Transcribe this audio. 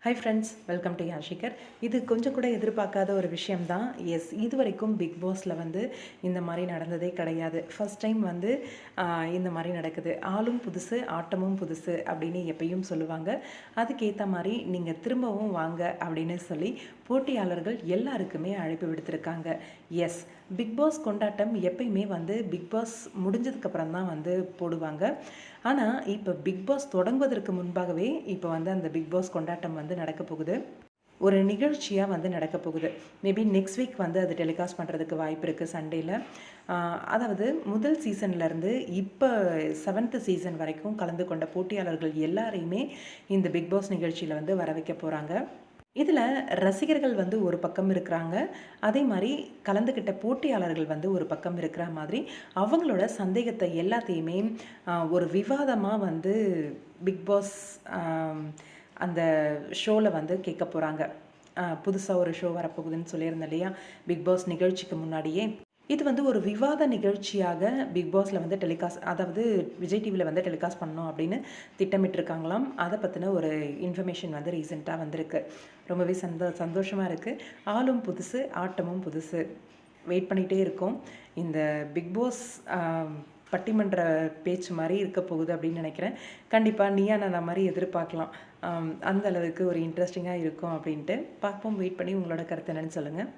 Hi friends, welcome to யாஷிகர். இது கொஞ்சம் கூட எதிர்பார்க்காத ஒரு விஷயம்தான். எஸ், இது வரைக்கும் பிக் பாஸில் வந்து இந்த மாதிரி நடந்ததே கிடையாது. ஃபஸ்ட் டைம் வந்து இந்த மாதிரி நடக்குது. ஆளும் புதுசு, ஆட்டமும் புதுசு அப்படின்னு எப்பயும் சொல்லுவாங்க. அதுக்கேற்ற மாதிரி நீங்கள் திரும்பவும் வாங்க அப்படின்னு சொல்லி போட்டியாளர்கள் எல்லாருக்குமே அழைப்பு விடுத்திருக்காங்க. எஸ், பிக் பாஸ் கொண்டாட்டம் எப்பயுமே வந்து பிக் பாஸ் முடிஞ்சதுக்கப்புறம் தான் வந்து போடுவாங்க. ஆனால் இப்போ பிக் பாஸ் தொடங்குவதற்கு முன்பாகவே இப்போ வந்து அந்த பிக் பாஸ் கொண்டாட்டம் வந்து நடக்க போகுது. ஒரு நிகழ்ச்சியாக வந்து நடக்க போகுது. மேபி நெக்ஸ்ட் வீக் வந்து அது டெலிகாஸ்ட் பண்ணுறதுக்கு வாய்ப்பு இருக்குது சண்டேயில். அதாவது முதல் சீசன்லேருந்து இப்போ 7th சீசன் வரைக்கும் கலந்து கொண்ட போட்டியாளர்கள் எல்லாரையுமே இந்த பிக் பாஸ் நிகழ்ச்சியில் வந்து வர வைக்க போகிறாங்க. இதில் ரசிகர்கள் வந்து ஒரு பக்கம் இருக்கிறாங்க, அதே மாதிரி கலந்துக்கிட்ட போட்டியாளர்கள் வந்து ஒரு பக்கம் இருக்கிற மாதிரி அவங்களோட சந்தேகத்தை எல்லாத்தையுமே ஒரு விவாதமாக வந்து பிக் பாஸ் அந்த ஷோவில் வந்து கேட்க போகிறாங்க. புதுசாக ஒரு ஷோ வரப்போகுதுன்னு சொல்லியிருந்தேன் இல்லையா, பிக் பாஸ் நிகழ்ச்சிக்கு முன்னாடியே. இது வந்து ஒரு விவாத நிகழ்ச்சியாக பிக் பாஸில் வந்து டெலிகாஸ்ட், அதாவது விஜய் டிவியில் வந்து டெலிகாஸ்ட் பண்ணணும் அப்படின்னு திட்டமிட்டிருக்காங்களாம். அதை பற்றின ஒரு இன்ஃபர்மேஷன் வந்து ரீசெண்டாக வந்திருக்கு. ரொம்பவே சந்தோஷமாக இருக்குது. ஆளும் புதுசு, ஆட்டமும் புதுசு. வெயிட் பண்ணிகிட்டே இருக்கோம். இந்த பிக் பாஸ் பட்டிமன்ற பேச்சு மாதிரி இருக்க போகுது அப்படின்னு நினைக்கிறேன். கண்டிப்பாக நீயா நான் மாதிரி எதிர்பார்க்கலாம். அந்த அளவுக்கு ஒரு இன்ட்ரெஸ்டிங்காக இருக்கும் அப்படின்ட்டு பார்ப்போம். வெயிட் பண்ணி உங்களோட கருத்து என்னன்னு சொல்லுங்கள்.